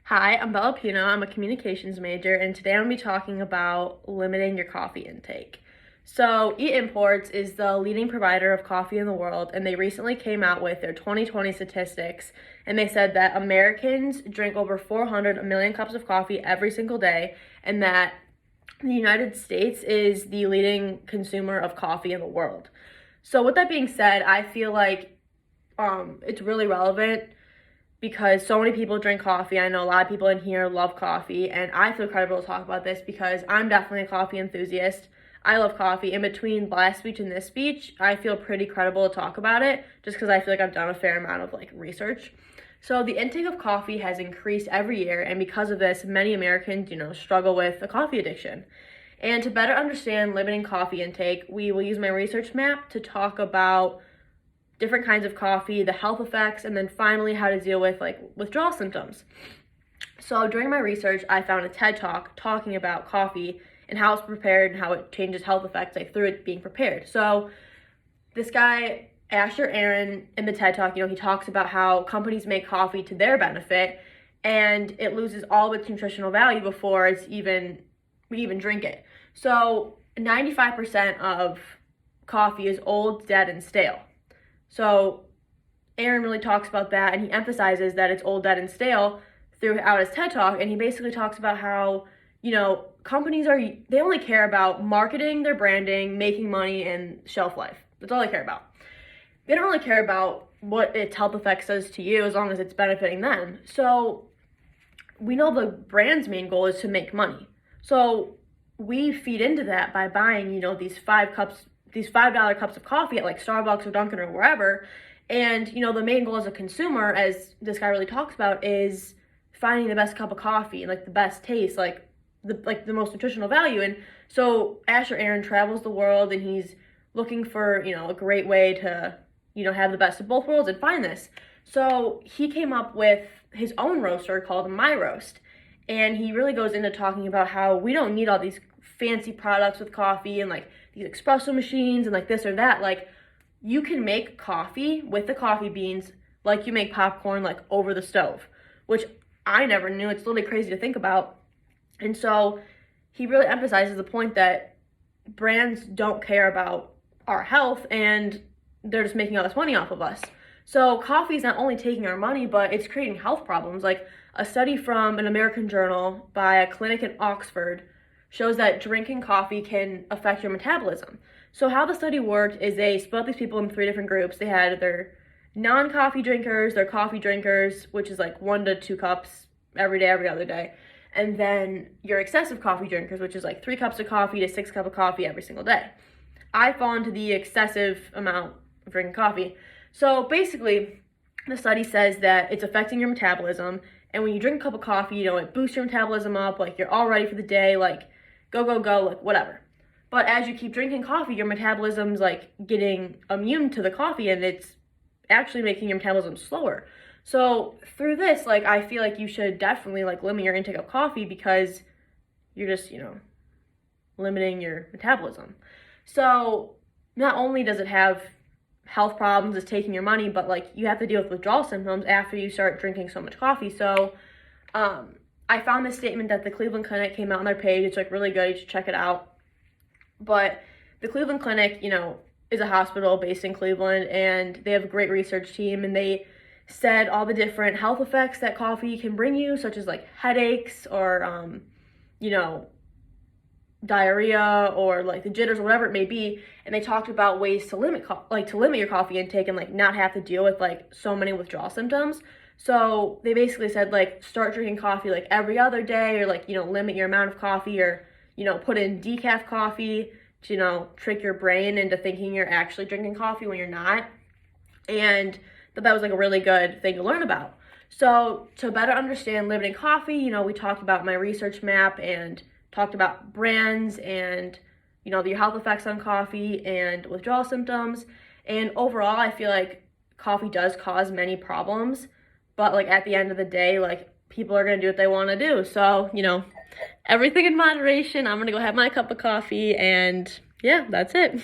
Hi, I'm Bella Pino. I'm a communications major, and today I'm going to be talking about limiting your coffee intake. So, eImports is the leading provider of coffee in the world, and they recently came out with their 2020 statistics, and they said that Americans drink over 400 million cups of coffee every single day, and that the United States is the leading consumer of coffee in the world. So, with that being said, I feel like it's really relevant because so many people drink coffee. I know a lot of people in here love coffee, and I feel credible to talk about this because I'm definitely a coffee enthusiast. I love coffee. In between last speech and this speech, I feel pretty credible to talk about it just because I feel like I've done a fair amount of research. So the intake of coffee has increased every year, and because of this, many Americans, struggle with a coffee addiction. And to better understand limiting coffee intake, we will use my research map to talk about different kinds of coffee, the health effects, and then finally how to deal with withdrawal symptoms. So during my research, I found a TED Talk talking about coffee and how it's prepared and how it changes health effects through it being prepared. So this guy, Asher Aaron, in the TED Talk, he talks about how companies make coffee to their benefit and it loses all of its nutritional value before we even drink it. So 95% of coffee is old, dead, and stale. So Aaron really talks about that, and he emphasizes that it's old, dead, and stale throughout his TED Talk, and he basically talks about how, companies they only care about marketing, their branding, making money, and shelf life. That's all they care about. They don't really care about what its health effects does to you as long as it's benefiting them. So we know the brand's main goal is to make money. So we feed into that by buying, these $5 cups of coffee at Starbucks or Dunkin' or wherever. And, the main goal as a consumer, as this guy really talks about, is finding the best cup of coffee and the best taste, the most nutritional value. And so Asher Aaron travels the world and he's looking for, a great way to, have the best of both worlds and find this. So he came up with his own roaster called My Roast. And he really goes into talking about how we don't need all these fancy products with coffee and these espresso machines and this or that. You can make coffee with the coffee beans like you make popcorn over the stove, which I never knew. It's literally crazy to think about. And so he really emphasizes the point that brands don't care about our health and they're just making all this money off of us. So coffee is not only taking our money, but it's creating health problems. A study from an American journal by a clinic in Oxford shows that drinking coffee can affect your metabolism. So how the study worked is they split these people in 3 different groups. They had their non-coffee drinkers, their coffee drinkers, which is 1 to 2 cups every day, every other day. And then your excessive coffee drinkers, which is 3 cups of coffee to 6 cups of coffee every single day. I fall into the excessive amount of drinking coffee. So basically, the study says that it's affecting your metabolism. And when you drink a cup of coffee, it boosts your metabolism up, you're all ready for the day, go, whatever. But as you keep drinking coffee, your metabolism's getting immune to the coffee and it's actually making your metabolism slower. So through this, I feel you should definitely limit your intake of coffee because you're just, limiting your metabolism. So not only does it have health problems, it's taking your money, but you have to deal with withdrawal symptoms after you start drinking so much coffee. So I found this statement that the Cleveland Clinic came out on their page. It's really good. You should check it out. But the Cleveland Clinic, is a hospital based in Cleveland, and they have a great research team, and they said all the different health effects that coffee can bring you, such as headaches or, diarrhea or the jitters or whatever it may be. And they talked about ways to limit your coffee intake and not have to deal with so many withdrawal symptoms. So they basically said start drinking coffee every other day, or limit your amount of coffee, or put in decaf coffee to trick your brain into thinking you're actually drinking coffee when you're not. And that was a really good thing to learn about. So to better understand limiting coffee, we talked about my research map and talked about brands and the health effects on coffee and withdrawal symptoms. And overall, I feel coffee does cause many problems, but at the end of the day, people are going to do what they want to do. So, everything in moderation. I'm going to go have my cup of coffee, and yeah, that's it.